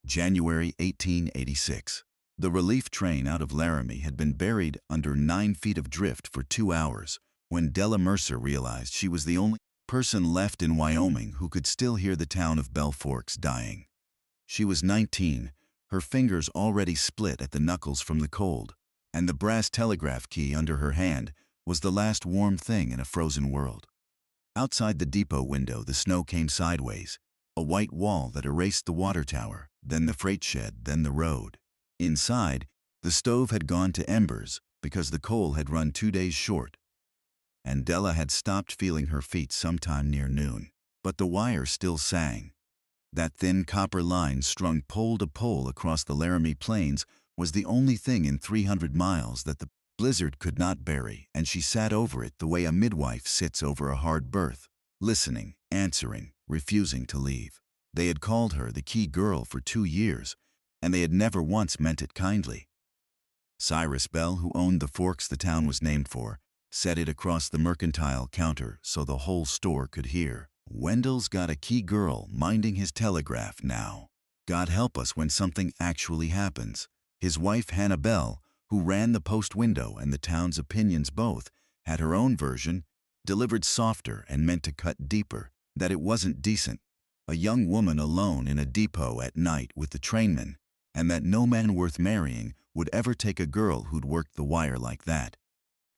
January 1886. The relief train out of Laramie had been buried under 9 feet of drift for 2 hours when Della Mercer realized she was the only person left in Wyoming who could still hear the town of Bell Forks dying. She was 19, her fingers already split at the knuckles from the cold, and the brass telegraph key under her hand was the last warm thing in a frozen world. Outside the depot window, the snow came sideways, a white wall that erased the water tower, then the freight shed, then the road. Inside, the stove had gone to embers because the coal had run 2 days short, and Della had stopped feeling her feet sometime near noon. But the wire still sang. That thin copper line strung pole to pole across the Laramie Plains was the only thing in 300 miles that the blizzard could not bury, and she sat over it the way a midwife sits over a hard birth, listening, answering, refusing to leave. They had called her the key girl for 2 years, and they had never once meant it kindly. Cyrus Bell, who owned the forks the town was named for, set it across the mercantile counter so the whole store could hear. "Wendell's got a key girl minding his telegraph now. God help us when something actually happens." His wife Hannah Bell, who ran the post window and the town's opinions both, had her own version, delivered softer and meant to cut deeper, that it wasn't decent. A young woman alone in a depot at night with the trainmen, and that no man worth marrying would ever take a girl who'd worked the wire like that.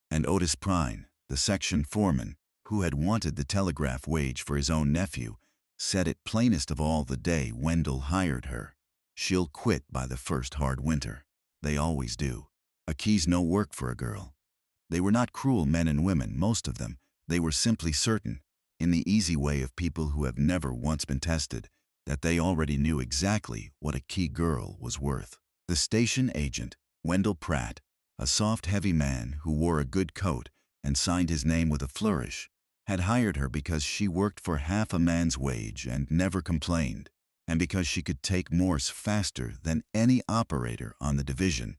And Otis Prine, the section foreman, who had wanted the telegraph wage for his own nephew, said it plainest of all the day Wendell hired her. "She'll quit by the first hard winter." They always do. A key's no work for a girl. They were not cruel men and women, most of them. They were simply certain, in the easy way of people who have never once been tested, that they already knew exactly what a key girl was worth. The station agent, Wendell Pratt, a soft, heavy man who wore a good coat and signed his name with a flourish, had hired her because she worked for half a man's wage and never complained, and because she could take Morse faster than any operator on the division,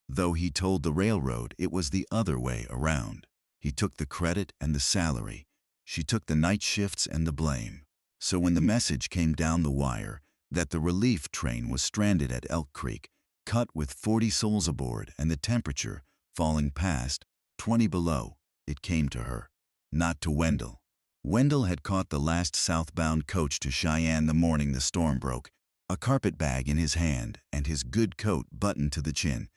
though he told the railroad it was the other way around. He took the credit and the salary. She took the night shifts and the blame. So when the message came down the wire that the relief train was stranded at Elk Creek, cut with 40 souls aboard and the temperature falling past 20 below, it came to her, not to Wendell. Wendell had caught the last southbound coach to Cheyenne the morning the storm broke, a carpet bag in his hand and his good coat buttoned to the chin,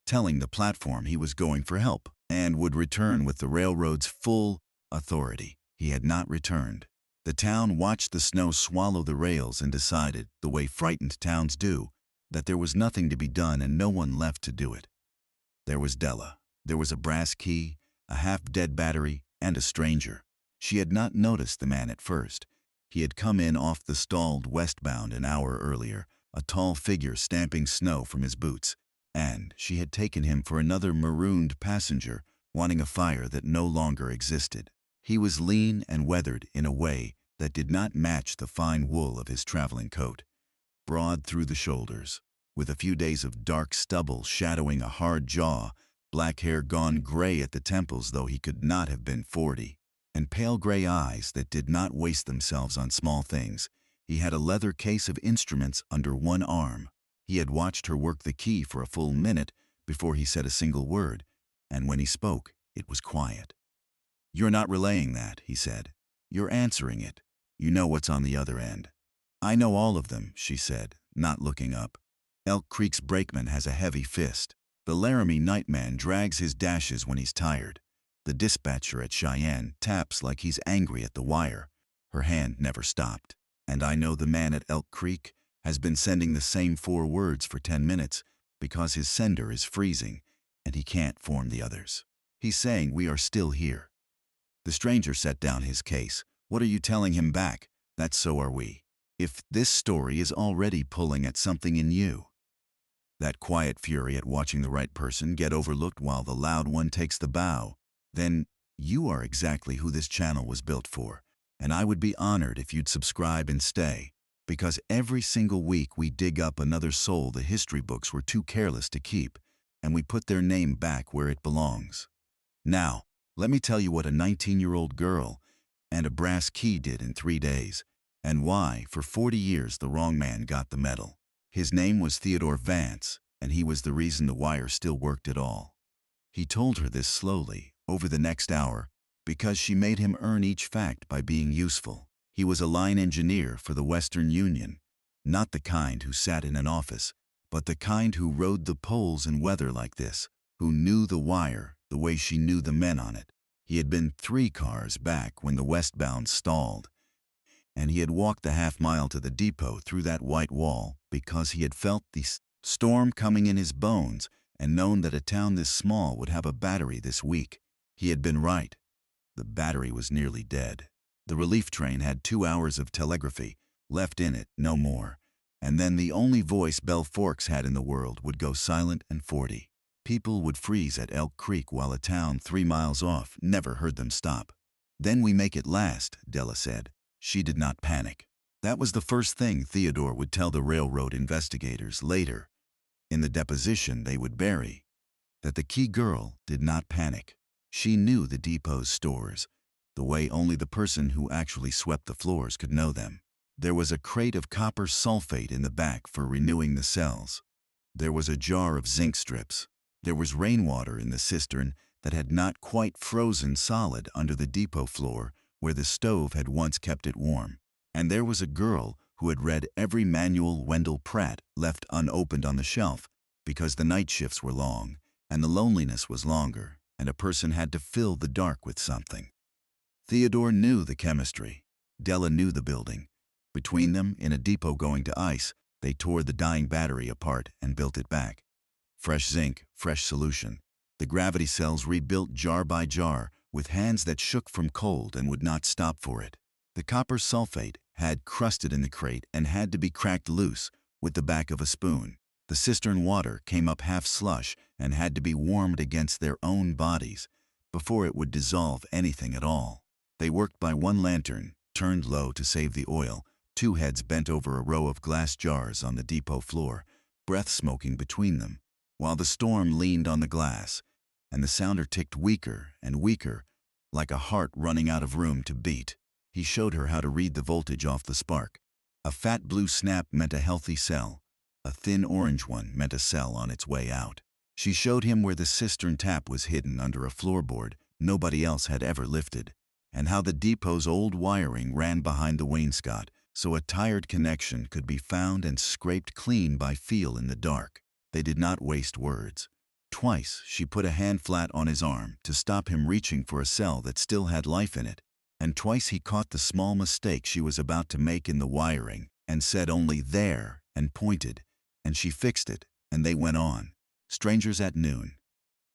telling the platform he was going for help and would return with the railroad's full authority. He had not returned. The town watched the snow swallow the rails and decided, the way frightened towns do, that there was nothing to be done and no one left to do it. There was Della. There was a brass key, a half-dead battery, and a stranger. She had not noticed the man at first. He had come in off the stalled westbound an hour earlier, a tall figure stamping snow from his boots, and she had taken him for another marooned passenger wanting a fire that no longer existed. He was lean and weathered in a way that did not match the fine wool of his traveling coat, broad through the shoulders, with a few days of dark stubble shadowing a hard jaw, black hair gone gray at the temples though he could not have been 40, and pale gray eyes that did not waste themselves on small things. He had a leather case of instruments under one arm. He had watched her work the key for a full minute before he said a single word, and when he spoke, it was quiet. "You're not relaying that," he said. "You're answering it. You know what's on the other end." "I know all of them," she said, not looking up. "Elk Creek's brakeman has a heavy fist. The Laramie nightman drags his dashes when he's tired. The dispatcher at Cheyenne taps like he's angry at the wire." Her hand never stopped. "And I know the man at Elk Creek has been sending the same 4 words for 10 minutes because his sender is freezing and he can't form the others. He's saying we are still here." The stranger set down his case. "What are you telling him back? That so are we. If this story is already pulling at something in you." That quiet fury at watching the right person get overlooked while the loud one takes the bow. Then you are exactly who this channel was built for, and I would be honored if you'd subscribe and stay, because every single week we dig up another soul the history books were too careless to keep, and we put their name back where it belongs. Now, let me tell you what a 19-year-old girl and a brass key did in 3 days, and why, for 40 years, the wrong man got the medal. His name was Theodore Vance, and he was the reason the wire still worked at all. He told her this slowly, over the next hour, because she made him earn each fact by being useful. He was a line engineer for the Western Union, not the kind who sat in an office, but the kind who rode the poles in weather like this, who knew the wire the way she knew the men on it. He had been 3 cars back when the westbound stalled, and he had walked the half-mile to the depot through that white wall because he had felt the storm coming in his bones and known that a town this small would have a battery this week. He had been right. The battery was nearly dead. The relief train had 2 hours of telegraphy left in it, no more. And then the only voice Bell Forks had in the world would go silent and 40. People would freeze at Elk Creek while a town 3 miles off never heard them stop. "Then we make it last," Della said. She did not panic. That was the first thing Theodore would tell the railroad investigators later, in the deposition they would bury, that the key girl did not panic. She knew the depot's stores, the way only the person who actually swept the floors could know them. There was a crate of copper sulfate in the back for renewing the cells. There was a jar of zinc strips. There was rainwater in the cistern that had not quite frozen solid under the depot floor where the stove had once kept it warm. And there was a girl who had read every manual Wendell Pratt left unopened on the shelf because the night shifts were long and the loneliness was longer, and a person had to fill the dark with something. Theodore knew the chemistry. Della knew the building. Between them, in a depot going to ice, they tore the dying battery apart and built it back. Fresh zinc, fresh solution. The gravity cells rebuilt jar by jar with hands that shook from cold and would not stop for it. The copper sulfate had crusted in the crate and had to be cracked loose with the back of a spoon. The cistern water came up half slush and had to be warmed against their own bodies before it would dissolve anything at all. They worked by one lantern, turned low to save the oil, 2 heads bent over a row of glass jars on the depot floor, breath smoking between them, while the storm leaned on the glass, and the sounder ticked weaker and weaker, like a heart running out of room to beat. He showed her how to read the voltage off the spark. A fat blue snap meant a healthy cell. A thin orange one meant a cell on its way out. She showed him where the cistern tap was hidden under a floorboard nobody else had ever lifted, and how the depot's old wiring ran behind the wainscot so a tired connection could be found and scraped clean by feel in the dark. They did not waste words. Twice she put a hand flat on his arm to stop him reaching for a cell that still had life in it, and twice he caught the small mistake she was about to make in the wiring and said only "there" and pointed, and she fixed it, and they went on. Strangers at noon.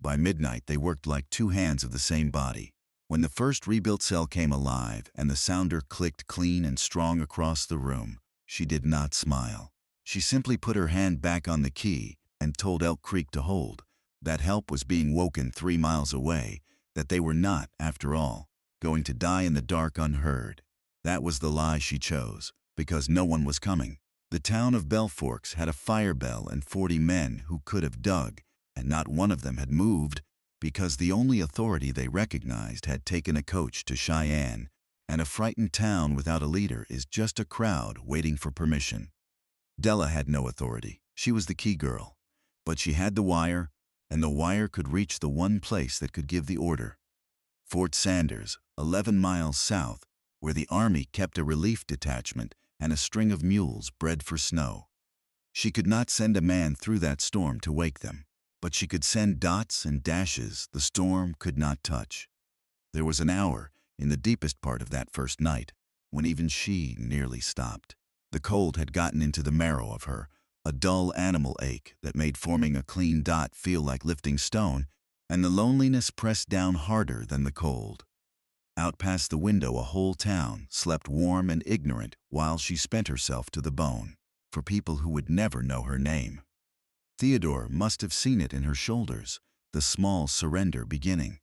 By midnight they worked like 2 hands of the same body. When the first rebuilt cell came alive and the sounder clicked clean and strong across the room, she did not smile. She simply put her hand back on the key and told Elk Creek to hold. That help was being woken 3 miles away, that they were not, after all, going to die in the dark unheard. That was the lie she chose, because no one was coming. The town of Bell Forks had a fire bell and 40 men who could have dug, and not one of them had moved because the only authority they recognized had taken a coach to Cheyenne, and a frightened town without a leader is just a crowd waiting for permission. Della had no authority. She was the key girl. But she had the wire, and the wire could reach the one place that could give the order. Fort Sanders, 11 miles south, where the Army kept a relief detachment and a string of mules bred for snow. She could not send a man through that storm to wake them, but she could send dots and dashes the storm could not touch. There was an hour, in the deepest part of that first night, when even she nearly stopped. The cold had gotten into the marrow of her, a dull animal ache that made forming a clean dot feel like lifting stone, and the loneliness pressed down harder than the cold. Out past the window a whole town slept warm and ignorant while she spent herself to the bone, for people who would never know her name. Theodore must have seen it in her shoulders, the small surrender beginning.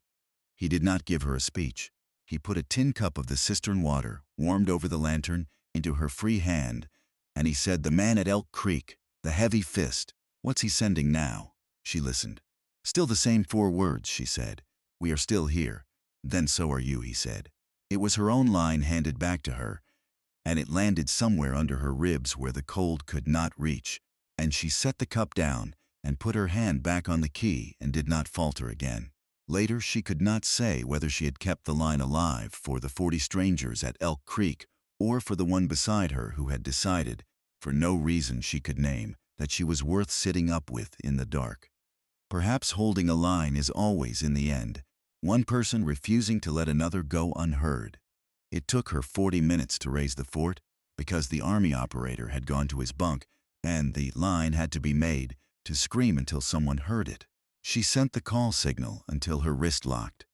He did not give her a speech. He put a tin cup of the cistern water, warmed over the lantern, into her free hand, and he said, "The man at Elk Creek, the heavy fist, what's he sending now?" She listened. "Still the same 4 words," she said. "We are still here." "Then so are you," he said. It was her own line handed back to her, and it landed somewhere under her ribs where the cold could not reach. and she set the cup down and put her hand back on the key and did not falter again. Later, she could not say whether she had kept the line alive for the 40 strangers at Elk Creek or for the one beside her who had decided, for no reason she could name, that she was worth sitting up with in the dark. Perhaps holding a line is always in the end, one person refusing to let another go unheard. It took her 40 minutes to raise the fort because the Army operator had gone to his bunk and the line had to be made to scream until someone heard it. She sent the call signal until her wrist locked.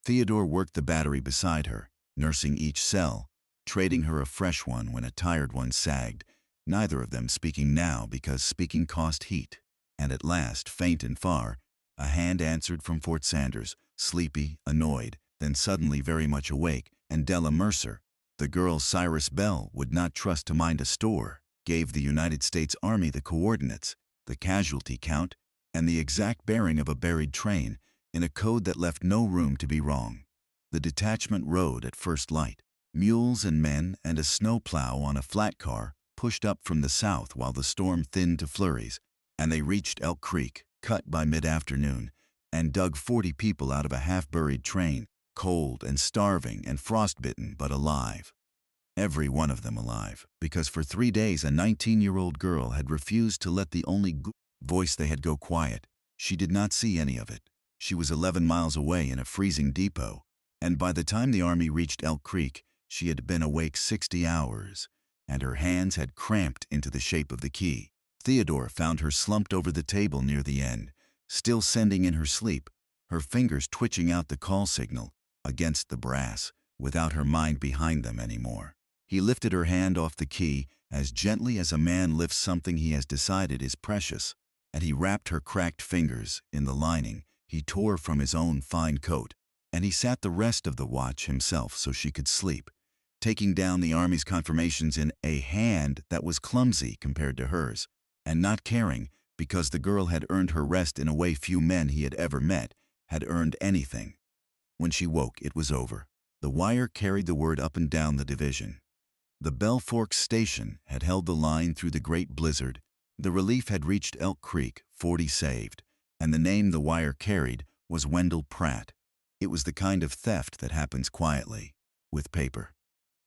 Theodore worked the battery beside her, nursing each cell, trading her a fresh one when a tired one sagged, neither of them speaking now because speaking cost heat. And at last, faint and far, a hand answered from Fort Sanders, sleepy, annoyed, then suddenly very much awake, and Della Mercer, the girl Cyrus Bell would not trust to mind a store, gave the United States Army the coordinates, the casualty count, and the exact bearing of a buried train in a code that left no room to be wrong. The detachment rode at first light. Mules and men and a snowplow on a flat car pushed up from the south while the storm thinned to flurries, and they reached Elk Creek, cut by mid-afternoon, and dug 40 people out of a half-buried train, cold and starving and frostbitten but alive. Every one of them alive, because for 3 days a 19-year-old girl had refused to let the only voice they had go quiet. She did not see any of it. She was 11 miles away in a freezing depot, and by the time the Army reached Elk Creek, she had been awake 60 hours, and her hands had cramped into the shape of the key. Theodore found her slumped over the table near the end, still sending in her sleep, her fingers twitching out the call signal against the brass, without her mind behind them anymore. He lifted her hand off the key as gently as a man lifts something he has decided is precious, and he wrapped her cracked fingers in the lining he tore from his own fine coat, and he sat the rest of the watch himself so she could sleep, taking down the Army's confirmations in a hand that was clumsy compared to hers, and not caring because the girl had earned her rest in a way few men he had ever met had earned anything. When she woke, it was over. The wire carried the word up and down the division. The Bell Forks station had held the line through the great blizzard. The relief had reached Elk Creek, 40 saved, and the name the wire carried was Wendell Pratt. It was the kind of theft that happens quietly, with paper.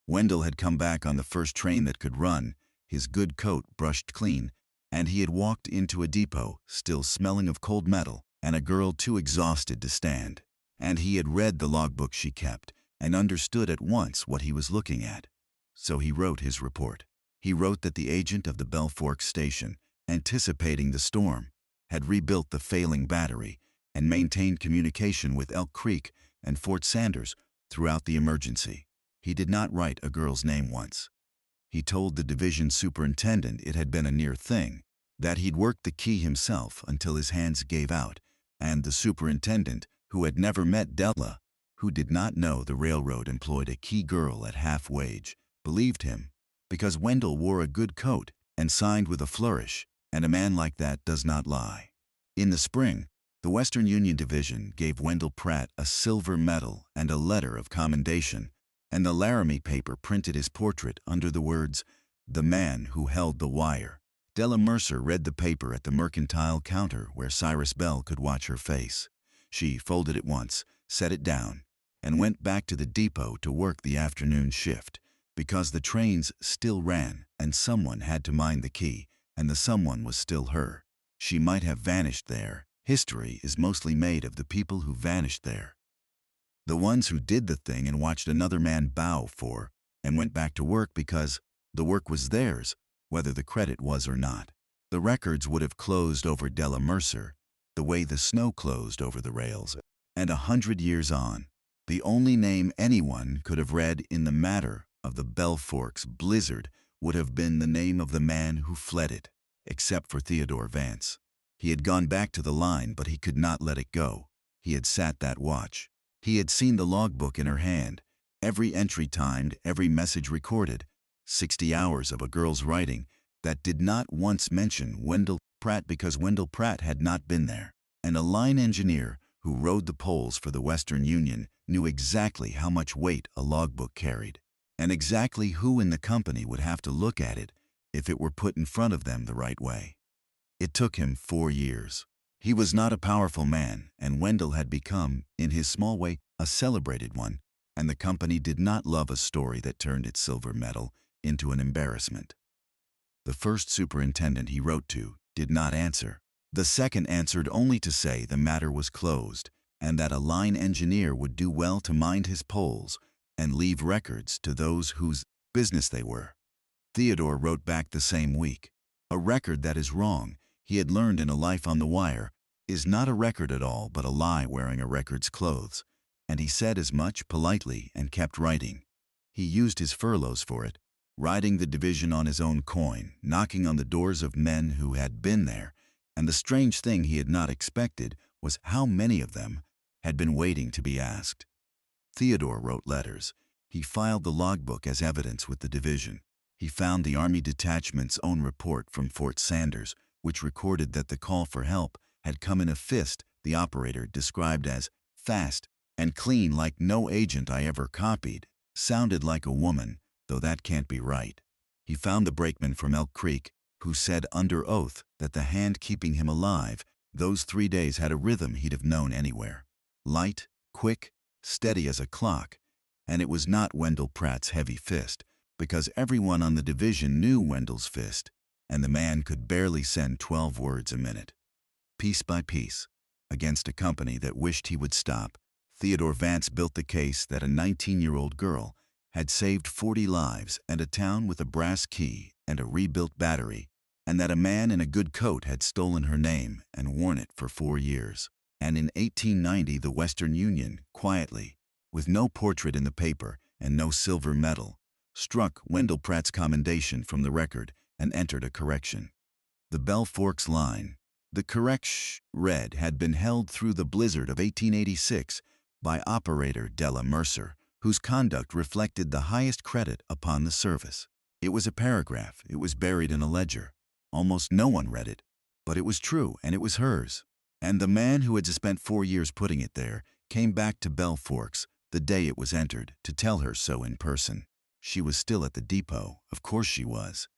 Wendell had come back on the first train that could run, his good coat brushed clean, and he had walked into a depot, still smelling of cold metal, and a girl too exhausted to stand. And he had read the logbook she kept, and understood at once what he was looking at. So he wrote his report. He wrote that the agent of the Bell Forks station, anticipating the storm, had rebuilt the failing battery and maintained communication with Elk Creek and Fort Sanders throughout the emergency. He did not write a girl's name once. He told the division superintendent it had been a near thing, that he'd worked the key himself until his hands gave out, and the superintendent, who had never met Della, who did not know the railroad employed a key girl at half wage, believed him, because Wendell wore a good coat and signed with a flourish, and a man like that does not lie. In the spring, the Western Union Division gave Wendell Pratt a silver medal and a letter of commendation, and the Laramie paper printed his portrait under the words, "The Man Who Held the Wire." Della Mercer read the paper at the mercantile counter where Cyrus Bell could watch her face. She folded it once, set it down, and went back to the depot to work the afternoon shift, because the trains still ran and someone had to mind the key, and the someone was still her. She might have vanished there. History is mostly made of the people who vanished there. The ones who did the thing and watched another man bow for, and went back to work because the work was theirs, whether the credit was or not. The records would have closed over Della Mercer, the way the snow closed over the rails. And 100 years on, the only name anyone could have read in the matter of the Bell Forks blizzard would have been the name of the man who fled it, except for Theodore Vance. He had gone back to the line, but he could not let it go. He had sat that watch. He had seen the logbook in her hand, every entry timed, every message recorded, 60 hours of a girl's writing that did not once mention Wendell Pratt because Wendell Pratt had not been there. And a line engineer who rode the poles for the Western Union knew exactly how much weight a logbook carried, and exactly who in the company would have to look at it if it were put in front of them the right way. It took him 4 years. He was not a powerful man, and Wendell had become, in his small way, a celebrated one, and the company did not love a story that turned its silver medal into an embarrassment. The first superintendent he wrote to did not answer. The second answered only to say the matter was closed and that a line engineer would do well to mind his polls and leave records to those whose business they were. Theodore wrote back the same week. A record that is wrong, he had learned in A Life on the Wire, is not a record at all but a lie wearing a record's clothes, and he said as much politely and kept writing. He used his furloughs for it, riding the division on his own coin, knocking on the doors of men who had been there, and the strange thing he had not expected was how many of them had been waiting to be asked. Theodore wrote letters. He filed the logbook as evidence with the division. He found the Army detachment's own report from Fort Sanders, which recorded that the call for help had come in a fist the operator described as fast and clean like no agent I ever copied, sounded like a woman, though that can't be right. He found the brakeman from Elk Creek, who said under oath that the hand keeping him alive those 3 days had a rhythm he'd have known anywhere. Light, quick, steady as a clock, and it was not Wendell Pratt's heavy fist, because everyone on the division knew Wendell's fist, and the man could barely send 12 words a minute. Piece by piece, against a company that wished he would stop, Theodore Vance built the case that a 19-year-old girl had saved 40 lives and a town with a brass key and a rebuilt battery, and that a man in a good coat had stolen her name and worn it for 4 years. And in 1890 the Western Union, quietly, with no portrait in the paper and no silver medal, struck Wendell Pratt's commendation from the record and entered a correction. The Bell Forks line, the correct read, had been held through the blizzard of 1886 by operator Della Mercer, whose conduct reflected the highest credit upon the service. It was a paragraph. It was buried in a ledger. Almost no one read it, but it was true, and it was hers. And the man who had spent 4 years putting it there came back to Bell Forks the day it was entered to tell her so in person. She was still at the depot. Of course she was.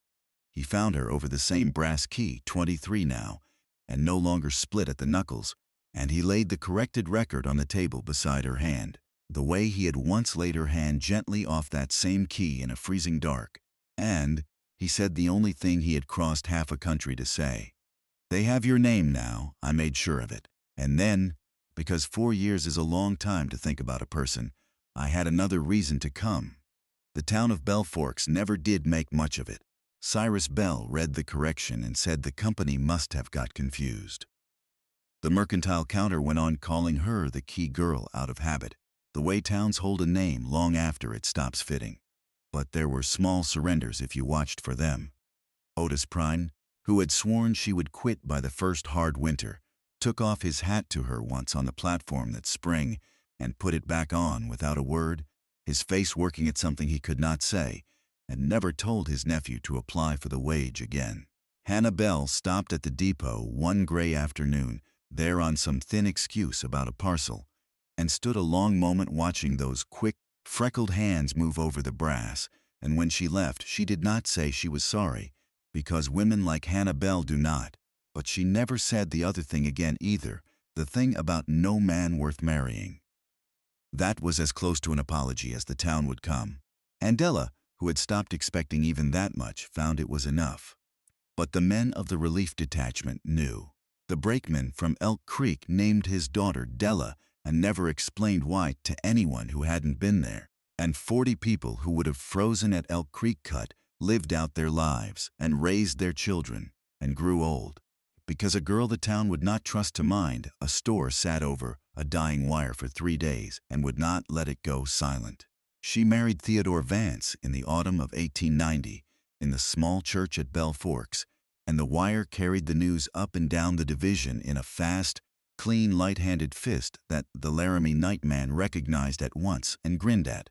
He found her over the same brass key, 23 now, and no longer split at the knuckles, and he laid the corrected record on the table beside her hand, the way he had once laid her hand gently off that same key in a freezing dark. And he said the only thing he had crossed half a country to say. They have your name now, I made sure of it. And then, because 4 years is a long time to think about a person, I had another reason to come. The town of Bell Forks never did make much of it. Cyrus Bell read the correction and said the company must have got confused. The mercantile counter went on calling her the key girl out of habit, the way towns hold a name long after it stops fitting. But there were small surrenders if you watched for them. Otis Prine, who had sworn she would quit by the first hard winter, took off his hat to her once on the platform that spring and put it back on without a word, his face working at something he could not say, and never told his nephew to apply for the wage again. Hannah Bell stopped at the depot one gray afternoon, there on some thin excuse about a parcel, and stood a long moment watching those quick, freckled hands move over the brass, and when she left she did not say she was sorry, because women like Hannah Bell do not, but she never said the other thing again either, the thing about no man worth marrying. That was as close to an apology as the town would come, and Della, who had stopped expecting even that much, found it was enough. But the men of the relief detachment knew. The brakeman from Elk Creek named his daughter Della and never explained why to anyone who hadn't been there, and 40 people who would have frozen at Elk Creek Cut lived out their lives and raised their children and grew old. Because a girl the town would not trust to mind, a store sat over a dying wire for 3 days and would not let it go silent. She married Theodore Vance in the autumn of 1890 in the small church at Bell Forks, and the wire carried the news up and down the division in a fast, clean, light-handed fist that the Laramie nightman recognized at once and grinned at,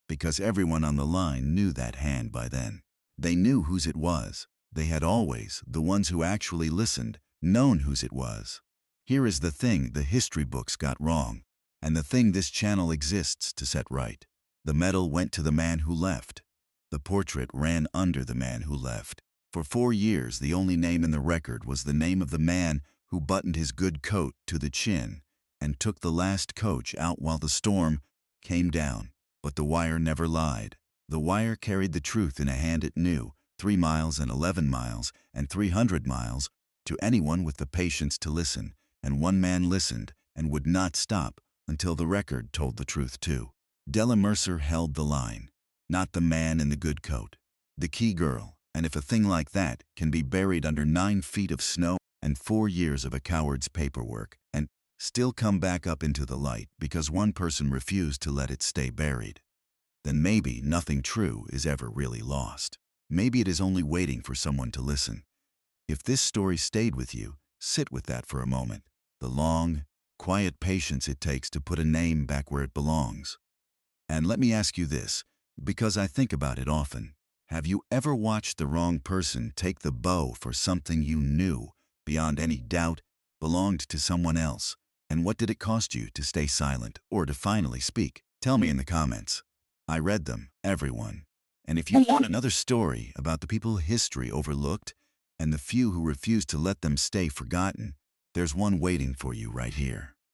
because everyone on the line knew that hand by then. They knew whose it was. They had always, the ones who actually listened, known whose it was. Here is the thing the history books got wrong, and the thing this channel exists to set right. The medal went to the man who left. The portrait ran under the man who left. For 4 years, the only name in the record was the name of the man who buttoned his good coat to the chin and took the last coach out while the storm came down. But the wire never lied. The wire carried the truth in a hand it knew, 3 miles and 11 miles and 300 miles, to anyone with the patience to listen, and one man listened and would not stop until the record told the truth too. Della Mercer held the line. Not the man in the good coat. The key girl. And if a thing like that can be buried under 9 feet of snow and 4 years of a coward's paperwork and still come back up into the light because one person refused to let it stay buried, then maybe nothing true is ever really lost. Maybe it is only waiting for someone to listen. If this story stayed with you, sit with that for a moment. The long, quiet patience it takes to put a name back where it belongs. And let me ask you this, because I think about it often. Have you ever watched the wrong person take the bow for something you knew, beyond any doubt, belonged to someone else? And what did it cost you to stay silent or to finally speak? Tell me in the comments. I read them, everyone. And if you want another story about the people history overlooked and the few who refused to let them stay forgotten, there's one waiting for you right here.